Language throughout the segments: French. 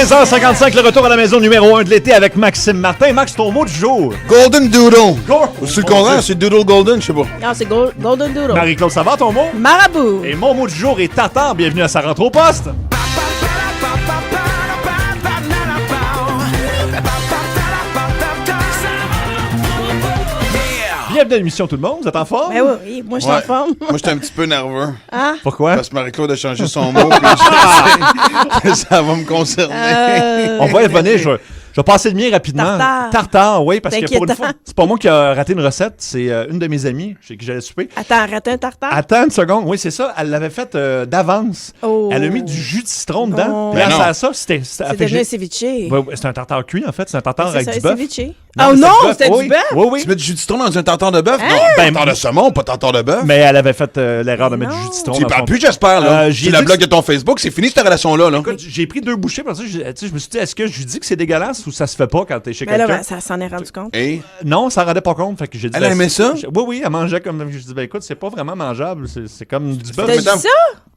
15h55, le retour à la maison numéro 1 de l'été avec Maxime Martin. Max, ton mot du jour. Golden Doodle. C'est le contraire, c'est Doodle Golden, je sais pas. Non, c'est Golden Doodle. Marie-Claude, ça va ton mot? Marabout. Et mon mot du jour est tartare. Bienvenue à sa rentre au poste. Bienvenue à l'émission tout le monde. Vous êtes en forme? Ben oui, moi je suis en forme. Moi, j'étais un petit peu nerveux. Ah. Pourquoi? Parce que Marie-Claude a changé son mot. Puis je sais que ça va me concerner. On va y revenir. Je vais passer le mien rapidement. Tartare, oui, parce que pour une fois, c'est pas moi qui a raté une recette, c'est une de mes amies chez qui j'allais souper. Attends, raté un tartare? Attends une seconde, oui, c'est ça. Elle l'avait fait d'avance. Oh. Elle a mis du jus de citron dedans. Oh. Grâce Ben non. à ça, c'était C'est devenu un ceviche. Ouais, c'est un tartare cuit, en fait. C'est un tartare avec C'est du ça, un bœuf. ceviche. Non, Oh mais non, c'est c'était oui. du bœuf? Oui, oui. Tu mets du jus de citron dans un tartare de bœuf? Non, Ben, tartare de saumon, pas tartare de bœuf. Mais elle avait fait l'erreur de mettre Non. du jus de citron Tu y dans parles son... plus, j'espère, là. j'ai Tu la dit bloques que- de ton Facebook, c'est fini cette relation-là, là. Écoute, j'ai pris 2 bouchées, parce que je me suis dit, est-ce que je lui dis que c'est dégueulasse ou ça se fait pas quand t'es chez Ben là, quelqu'un? ben, ça s'en est rendu compte. Et Non, ça ne rendait pas compte. Fait que j'ai dit, Elle aimait ça? Oui, oui, elle mangeait comme. Je dis, ben écoute, c'est pas vraiment mangeable. C'est comme du bœuf. T'as dit madame- ça?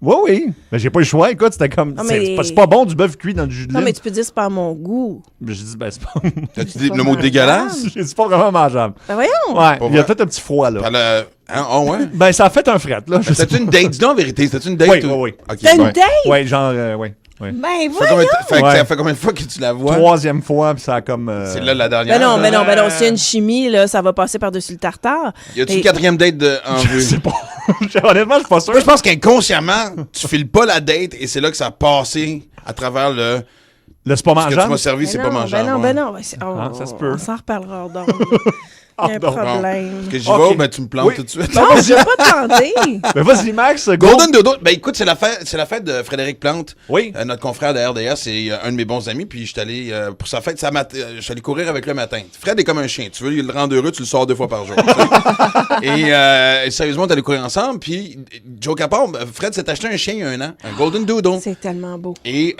Oui, oui. Mais j'ai pas eu le choix. Écoute, c'était comme. Non, C'est mais- c'est pas bon du bœuf cuit dans du jus de Non, lime. mais tu peux dire c'est pas à mon goût. J'ai dit, ben c'est pas. t'as-tu dit le mot dégueulasse? J'ai dit, pas vraiment mangeable. Ben voyons. Ouais, Pas il y a vrai. peut-être un petit froid, là. Elle a... Hein? Oh, ouais? Ben, ça a fait un fret, là. Je sais C'était-tu une date? Dis-donc en vérité, c'était-tu une date? Oui, ou- oui, oui. Ok, T'as une ouais. date? Ouais, genre, oui. Ben Fait voyons. combien- fait que Ouais. ça fait combien de fois que tu la vois? 3e fois, puis ça a comme. C'est là la dernière. Ben non, là. ben non, ben non. S'il y a une chimie, là, ça va passer par-dessus le tartare. Y a-tu Et- une 4e date en Je vue? sais pas. Honnêtement, je suis pas sûr. Moi, je pense qu'inconsciemment, tu files pas la date et c'est là que ça a passé à travers le. Le c'est pas Ce que tu m'as mangeable. servi, Ben c'est non, pas mangeable. Ben non, ouais. ben non. Ben c'est- oh, Ah, ça se peut. On s'en reparlera donc. Ah, Il y a un non. problème. Parce que j'y Ok. vais, ben tu me plantes Oui. tout de suite. Non, je vais pas te tenter. Ben vas-y, Max. Go. Golden Doodle, ben écoute, c'est la fête de Frédéric Plante, Oui. notre confrère de RDS, c'est un de mes bons amis, puis je suis allé pour sa fête, je suis allé courir avec le matin. Fred est comme un chien, tu veux le rendre heureux, tu le sors 2 fois par jour. Et sérieusement, on est allé courir ensemble, puis Joe Capon, Fred s'est acheté un chien il y a un an, un Golden Doodle. C'est tellement beau. Et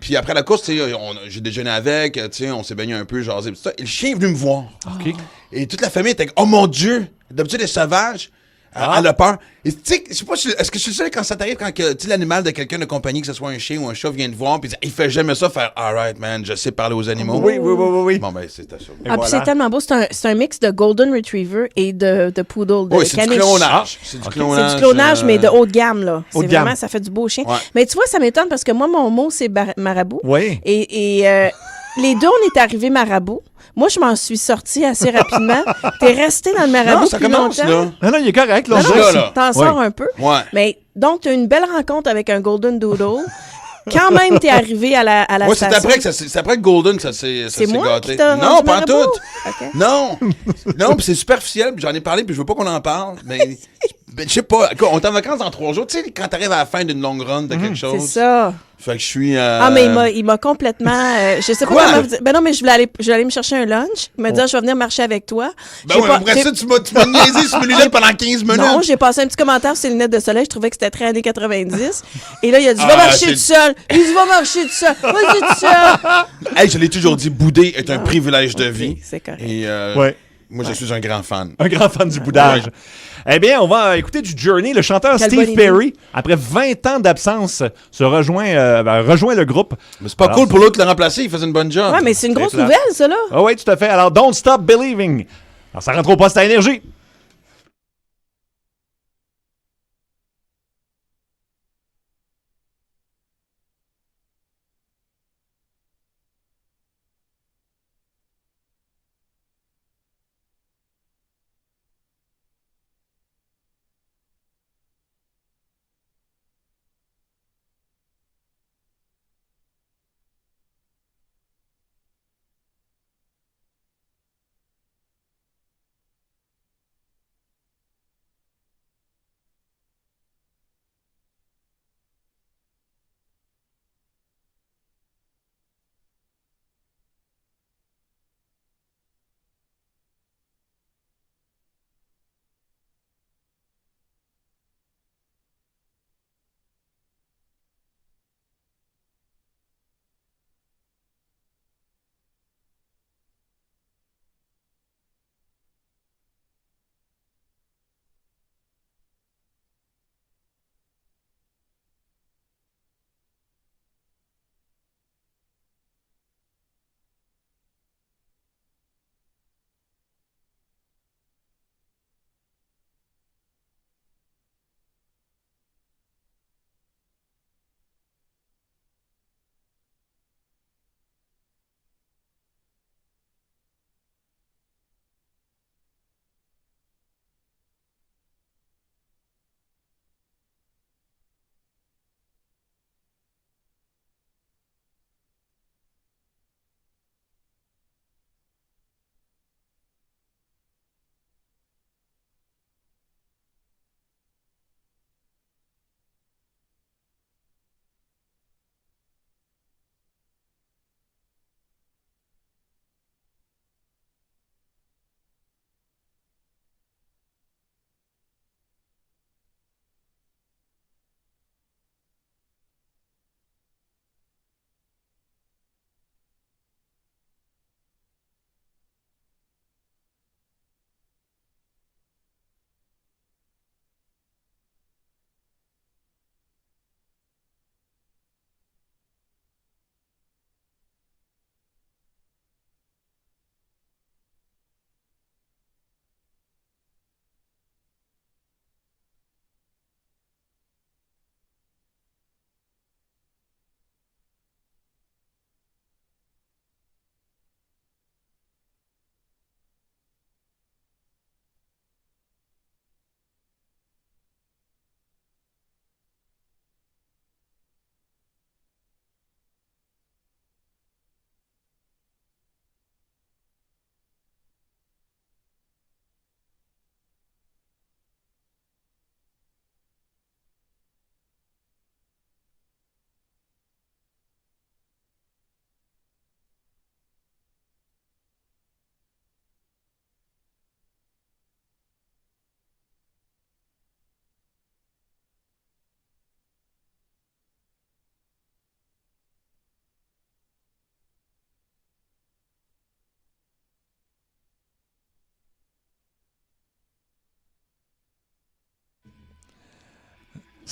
puis après la course, tu sais, j'ai déjeuné avec, tu sais, on s'est baigné un peu, jasé, tout ça. Et le chien est venu me voir. OK. Et toute la famille était oh mon Dieu! D'habitude, les sauvages, elle a peur. Et tu sais, je sais pas, est-ce que je suis le seul quand ça t'arrive, quand tu sais, l'animal de quelqu'un de compagnie, que ce soit un chien ou un chat, vient te voir, puis il fait jamais ça, faire alright, man, je sais parler aux animaux. Oui, oui, oui, oui, oui. Bon, ben, c'est ça. Et Ah, puis voilà. c'est tellement beau. C'est un mix de Golden Retriever et de Poodle, de Oui, c'est du caniche. clonage. C'est du ok. clonage. C'est du clonage, mais de haut de gamme, là. Haut C'est de gamme. vraiment, ça fait du beau chien. Ouais. Mais tu vois, ça m'étonne parce que moi, mon mot, c'est marabout. Oui. Et les deux, on est arrivés marabout. Moi, je m'en suis sortie assez rapidement. T'es resté dans le marabout Non, ça plus commence, longtemps. là. Non, non, il est correct. Là, Non, on non, dirait- là, là. t'en sors un peu. Ouais. Mais donc, t'as eu une belle rencontre avec un Golden Doodle. Quand même, t'es arrivé à la Ouais, c'est station. après que c'est après que Golden que ça s'est C'est moi gâté. qui t'a Non, rendu pas en marabout? tout. OK. Non. Non, puis c'est superficiel, puis j'en ai parlé, puis je veux pas qu'on en parle, mais ben, je sais pas, quoi, on est en vacances dans 3 jours, tu sais, quand t'arrives à la fin d'une longue run de quelque chose. C'est ça. Fait que je suis... Ah, mais il m'a complètement... je sais pas Quoi? comment vous dire. Ben non, mais je voulais aller me chercher un lunch. Il m'a dit, ah, je vais venir marcher avec toi. Ben J'ai ouais, pas- après j'ai- ça, tu m'as niaisé sur mes lunettes pendant 15 minutes. Non, j'ai passé un petit commentaire sur les lunettes de soleil. Je trouvais que c'était très années 90. Et là, il a dit, Ah, va marcher c'est- tout seul. Il dit, va marcher tout seul. Vas-y tout seul. Hey, je l'ai toujours dit, bouder est un privilège de vie. C'est correct. Et Ouais. moi, je suis un grand fan. Un grand fan du boudage. Eh bien, on va écouter du Journey. Le chanteur Quelle Steve bonne idée. Perry, après 20 ans d'absence, rejoint le groupe. Mais c'est pas Alors, cool pour l'autre de le remplacer, il faisait une bonne job. Ouais, mais c'est une grosse plate. nouvelle, ça, là. Ah oui, tout à fait. Alors, Don't Stop Believing. Alors, ça rentre au poste à énergie.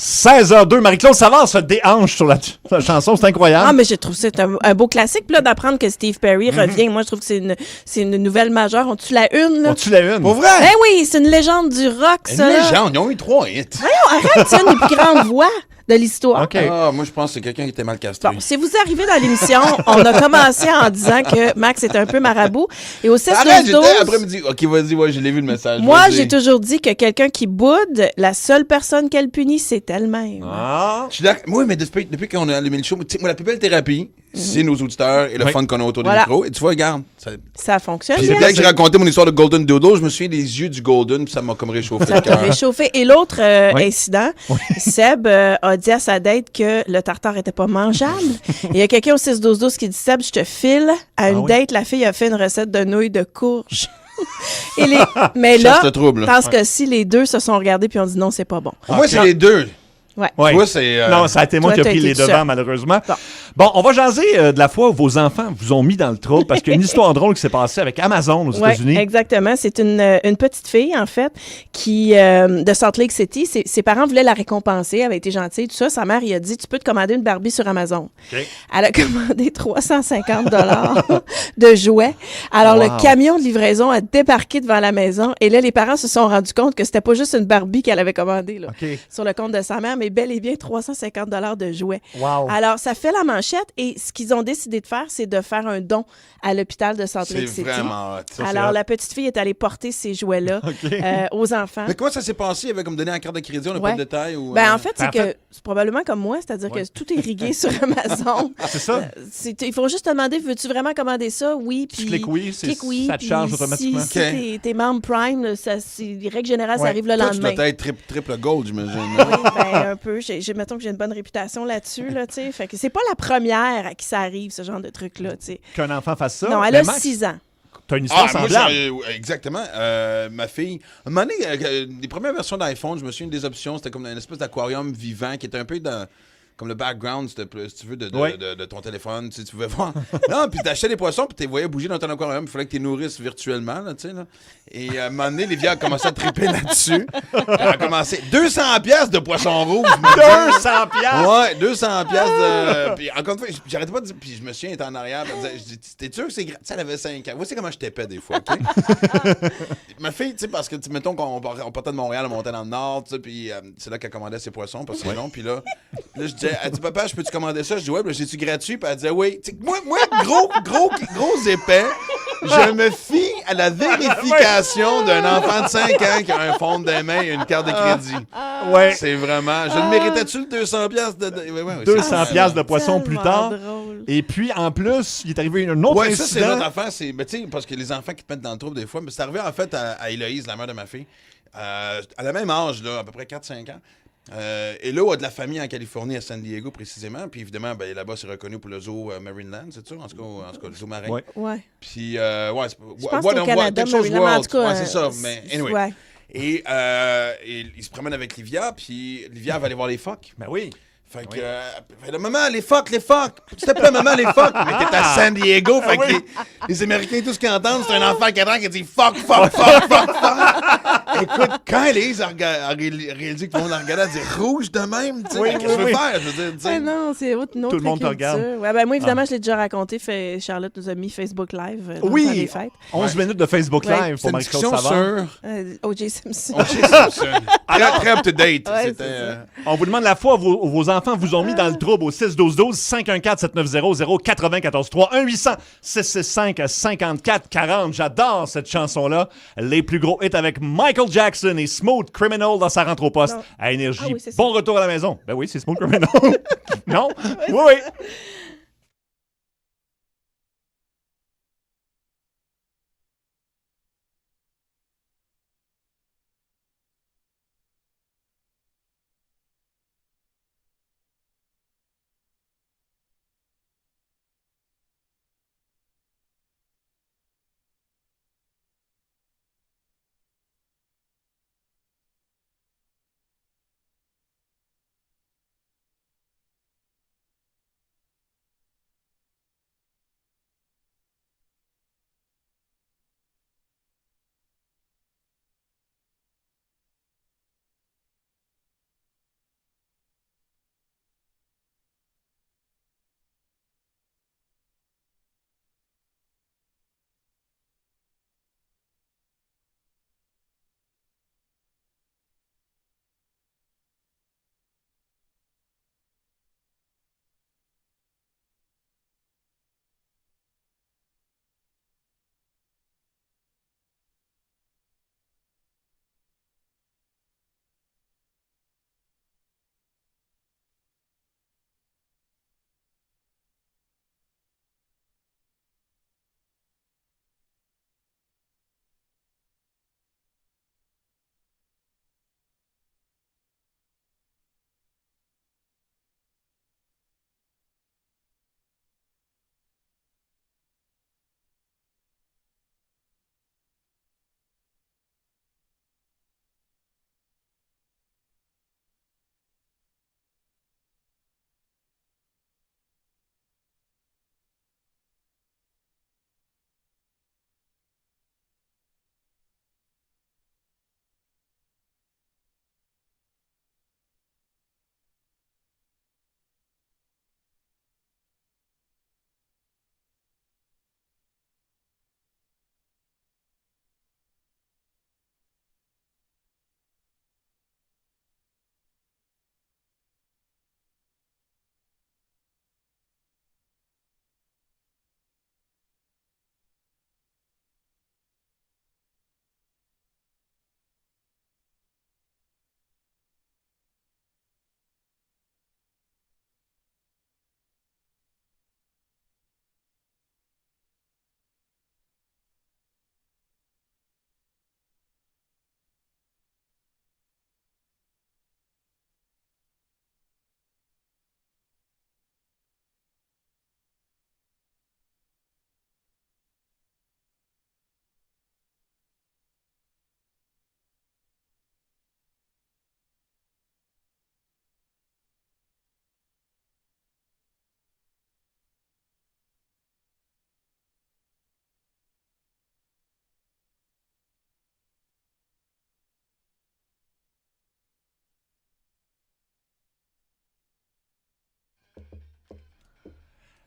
16h02, Marie-Claude Savard se déhanche sur la chanson, c'est incroyable. Ah, mais je trouve que c'est un beau classique. Puis là, d'apprendre que Steve Perry revient, moi, je trouve que c'est une nouvelle majeure. On tue la une, là? On tue la une. Pour vrai? Ben oui, c'est une légende du rock, Une ça. là. légende, ils ont eu 3 hits. Voyons, arrête, c'est une des plus grandes voix de l'histoire. OK. Ah, moi, je pense que c'est quelqu'un qui était mal castré. Bon, si vous arrivez dans l'émission, on a commencé en disant que Max est un peu marabout. Et au 16 Arrête, 12 j'étais après-midi. OK, vas-y, ouais, je l'ai vu le message. moi, Vas-y. j'ai toujours dit que quelqu'un qui boude, la seule personne qu'elle punit, c'est elle-même. Ah. Je suis d'accord. Oui, mais depuis qu'on a allumé le show, tu sais, moi, la plus belle thérapie, c'est nos auditeurs et le Oui. fun qu'on a autour Voilà. du micro. Et tu vois, regarde. Ça fonctionne Puis bien. dès que j'ai raconté mon histoire de Golden Doodle, je me souviens des yeux du Golden, puis ça m'a comme réchauffé Ça le t'a cœur. réchauffé. Et l'autre Oui. incident, Seb a dit à sa date que le tartare était pas mangeable. Et il y a quelqu'un au 6-12-12 qui dit, Seb, je te file. À une oui? date, la fille a fait une recette de nouilles de courge. Mais Chasse là, le trouble. dans ce cas-ci, les deux se sont regardés puis ont dit non, c'est pas bon. Moi, c'est les deux. Ouais. Toi, c'est. Non, ça a été moi Toi, qui ai t'as pris été les tout devants, seul. malheureusement. Bon. Bon, on va jaser de la fois où vos enfants vous ont mis dans le trouble parce qu'il y a une histoire drôle qui s'est passée avec Amazon aux Ouais, États-Unis. exactement. C'est une petite fille, en fait, qui de Salt Lake City. Ses parents voulaient la récompenser. Elle avait été gentille, tout ça. Sa mère, il a dit, tu peux te commander une Barbie sur Amazon. OK. Elle a commandé 350 de jouets. Alors, Wow. le camion de livraison a débarqué devant la maison. Et là, les parents se sont rendus compte que c'était pas juste une Barbie qu'elle avait commandée là, OK. sur le compte de sa mère, mais bel et bien 350 de jouets. Wow. Alors, ça fait la manchette. Et ce qu'ils ont décidé de faire, c'est de faire un don à l'hôpital de Salt C'est Lake City. vraiment hot. c'est Alors, hot. la petite fille est allée porter ces jouets-là OK. aux enfants. Mais comment ça s'est passé? Il avait comme donné la carte de crédit, on n'a pas Ouais. de détails? Ou, Ben, en fait, c'est en que fait- c'est probablement comme moi, c'est-à-dire Ouais. que tout est rigué sur Amazon. C'est ça? Il faut juste te demander, veux-tu vraiment commander ça? Oui. Tu Puis cliques oui, clique oui, ça te puis charge automatiquement. Si OK. t'es membre Prime, là, les règles générales, ça Ouais. arrive le Toi, tu lendemain. dois être triple gold, j'imagine. Oui, ben, un peu. Mettons que j'ai une bonne réputation là-dessus, là, tu sais. Fait que c'est pas la première à qui ça arrive, ce genre de truc-là, tu sais. Qu'un enfant fasse ça. Non, elle Mais a Max, 6 ans. t'as une histoire moi, semblable. exactement. Ma fille, un moment donné, les premières versions d'iPhone, je me souviens, une des options, c'était comme une espèce d'aquarium vivant qui était un peu dans. Comme le background, si tu veux, Ouais. de ton téléphone. Tu pouvais voir. Non, puis t'achetais des poissons, puis tu les voyais bouger dans ton aquarium. Il fallait que tu les nourrisses virtuellement, là, tu sais. Là. Et à un moment donné, Livia a commencé à triper là-dessus. Elle a commencé. 200$ de poissons rouges. 200 piastres! Ouais, 200$ de. Puis encore une fois, j'arrêtais pas de dire. Puis je me souviens, elle était en arrière. Elle disait, je dis, t'es sûr que c'est. Tu sais, elle avait 5 ans. Voici comment je t'épais des fois, OK? Ma fille, tu sais, parce que, mettons qu'on partait de Montréal, on montait dans le nord, tu sais, puis c'est là qu'elle commandait ses poissons, parce que c'est long. Puis là, je disais, elle dit, papa, je peux-tu commander ça? Je dis, ouais, puis j'ai-tu gratuit? Puis elle disait, oui. Tu sais, moi, gros épais, je me fie à la vérification d'un enfant de 5 ans qui a un fond de main et une carte de crédit. Ouais. C'est vraiment. Je ne méritais-tu le 200$ de. Ouais, 200 c'est- piastres de poisson plus Tellement tard. drôle. Et puis, en plus, il est arrivé un autre Ouais, ça, c'est incident. notre affaire. C'est, ben, tu sais, parce que les enfants qui te mettent dans le trouble des fois, mais c'est arrivé en fait à Héloïse, la mère de ma fille, à la même âge, là, à peu près 4-5 ans. Hélo a de la famille en Californie, à San Diego précisément. Puis évidemment, ben, là-bas, c'est reconnu pour le zoo Marineland, c'est ça? En tout cas, le zoo marin. Ouais. Ouais. Puis, ouais, c'est Je pense qu'au Canada, quelque chose Maryland, en World. tout cas, Ouais, c'est ça. Mais anyway. ouais. Et il se promène avec Livia, puis Livia va aller voir les phoques. Ben oui. Fait que, fait, maman, les phoques. S'il te plaît, maman, les phoques. Mais t'es à San Diego, fait que les Américains, tout ce qu'ils entendent, c'est un enfant de 4 ans qui dit fuck. Écoute, quand Elise a réalisé que tout le monde la regardait, elle dit rouge de même, tu sais, Oui, qu'est-ce que oui, je veux oui. faire? Je veux dire, tu sais. Ah non, c'est une autre Tout le monde te culture. regarde. Ouais, ben moi, évidemment, je l'ai déjà raconté. Charlotte nous a mis Facebook Live dans Oui. les fêtes. 11 minutes de Facebook Ouais. Live C'est pour une Marie-Claude discussion Savard. sur O.J. Simpson. O.J. Simpson. Très up-to-date. Ouais, C'était, c'est ça. On vous demande la fois où vos enfants vous ont mis dans le trouble au 6-12-12, 514-790-0943, 1-800-665-5440. J'adore cette chanson-là. Les plus gros hits avec Michael Jackson et Smooth Criminal dans sa rentre au poste Non. à Énergie. Ah oui, c'est ça. Bon retour à la maison. Ben oui, c'est Smooth Criminal. Non? Oui.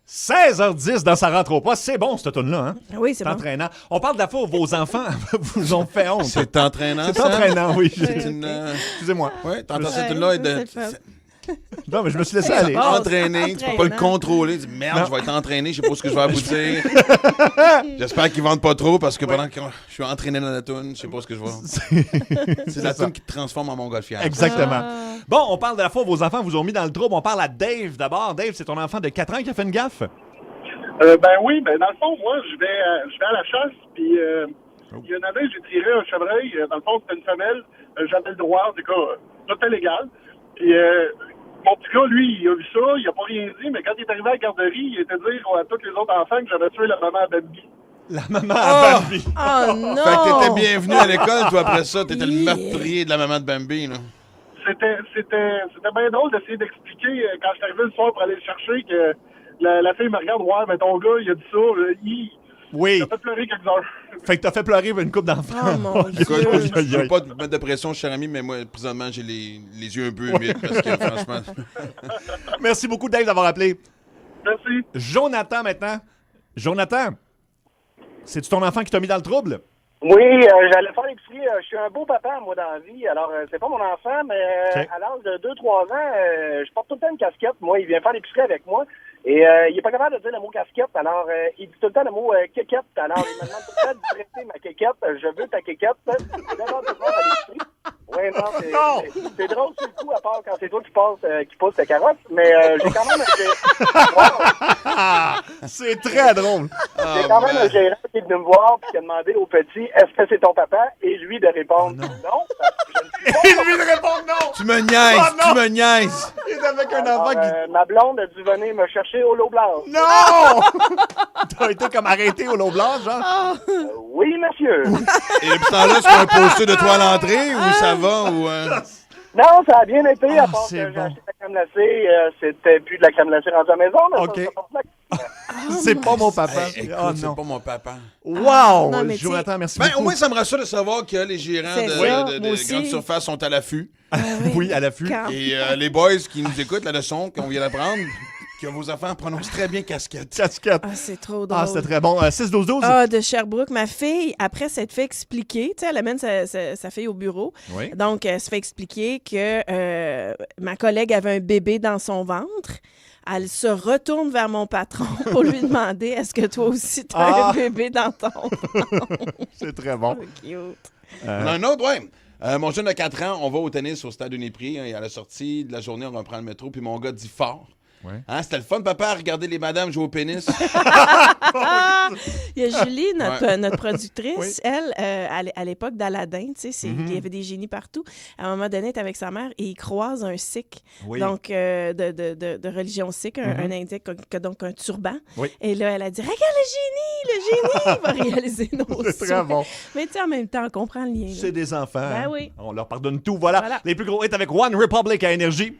16h10 dans Sa rentre au poste. C'est bon, cette tune-là, hein? Oui, c'est bon. Entraînant. On parle de la fois où vos enfants vous ont fait honte. C'est entraînant, C'est ça? entraînant, oui. C'est une... Excusez-moi. Ouais, t'entends cette tune-là de... Non, mais je me suis laissé aller. Entraîné, tu peux pas le contrôler. Tu dis, merde, Non. je vais être entraîné, je sais pas ce que je vais aboutir. J'espère qu'ils vendent pas trop parce que pendant que je suis entraîné dans la toune, je sais pas ce que je vois. C'est la toune qui te transforme en montgolfière. Exactement. Bon, on parle de la fois où vos enfants vous ont mis dans le trouble. On parle à Dave d'abord. Dave, c'est ton enfant de 4 ans qui a fait une gaffe? Oui, dans le fond, moi, je vais à la chasse, puis il y en avait, j'ai tiré un chevreuil, dans le fond, c'était une femelle, j'avais le droit, en tout cas, tout est légal. Puis mon petit gars, lui, il a vu ça, il a pas rien dit, mais quand il est arrivé à la garderie, il était dire à tous les autres enfants que j'avais tué la maman à Bambi. La maman à Bambi. Oh non! Fait que t'étais bienvenu à l'école, toi, après ça. T'étais le meurtrier de la maman de Bambi, là. C'était bien drôle d'essayer d'expliquer, quand je suis arrivé le soir pour aller le chercher, que la fille me regarde, ouais, mais ton gars, il a dit ça, Oui. ça fait pleurer quelques heures. Fait que t'as fait pleurer une couple d'enfants. Oh mon Dieu! Écoute, je veux pas te mettre de pression, cher ami, mais moi, présentement, j'ai les yeux un peu humides parce que, franchement... Merci beaucoup, Dave, d'avoir appelé. Merci. Jonathan, maintenant. Jonathan, c'est-tu ton enfant qui t'a mis dans le trouble? Oui, j'allais faire l'épicerie. Je suis un beau papa, moi, dans la vie. Alors, c'est pas mon enfant, mais Okay. à l'âge de 2-3 ans, je porte tout le temps une casquette. Moi, il vient faire l'épicerie avec moi. Et il est pas capable de dire le mot casquette. Alors, il dit tout le temps le mot kékette. Alors, il me demande tout le temps de prêter ma kékette. Je veux ta kékette. Devant tout le monde à l'épicerie. Oui, non, c'est drôle sur le coup, à part quand c'est toi qui poses ta carotte. Mais j'ai quand même C'est très drôle. j'ai quand même un gérant qui est venu me voir et qui a demandé au petit, est-ce que c'est ton papa? Et lui de répondre non, parce que je ne suis pas. Et lui de répondre non. Tu me niaises, Oh, non. tu me niaises. Il est avec un Alors, enfant qui... ma blonde a dû venir me chercher au lot blanc. Non! T'as été comme arrêté au lot blanc, genre? Oui, monsieur. Et depuis ce temps-là, est-ce qu'on a posté de toi à l'entrée ou ça va ou... Non, ça a bien été, à part que c'est j'ai bon. acheté de la crème glacée. C'était plus de la crème glacée rendue à la maison, mais OK. ça, C'est pas mon papa. Hey, écoute, Oh c'est non. pas mon papa. Wow! non, mais Jonathan, merci Ben, beaucoup. au moins, ça me rassure de savoir que les gérants C'est de, ça, de moi aussi. grandes surfaces sont à l'affût. Oui, à l'affût. Quand- Et les boys qui nous écoutent, la leçon qu'on vient d'apprendre, que vos enfants prononcent très bien casquette. Casquette. Ah, c'est trop drôle. Ah, c'était très bon. 6-12-12. Ah, de Sherbrooke. Ma fille, après s'être fait expliquer, tu sais, elle amène sa fille au bureau. Oui. Donc, elle se fait expliquer que ma collègue avait un bébé dans son ventre. Elle se retourne vers mon patron pour lui demander est-ce que toi aussi tu as Ah. un bébé dans ton ventre? C'est très bon. Cute. On a un autre, ouais. Mon jeune de 4 ans, on va au tennis au stade Uniprix. Et à la sortie de la journée, on va prendre le métro. Puis mon gars dit fort. Ouais. Hein, c'était le fun, papa, à regarder les madames jouer au pénis. Il y a Julie, notre productrice, Oui. elle, à l'époque d'Aladin, tu sais, il y avait des génies partout. À un moment donné, elle est avec sa mère et il croise un sikh, Oui. donc de religion sikh, un indien, donc un turban. Oui. Et là, elle a dit regarde le génie va réaliser nos C'est souhaits. très bon. Mais tu sais, en même temps, on comprend le lien. là. C'est des enfants. Ben hein. oui. On leur pardonne tout. Voilà. Voilà. Les plus gros hits avec One Republic à Énergie.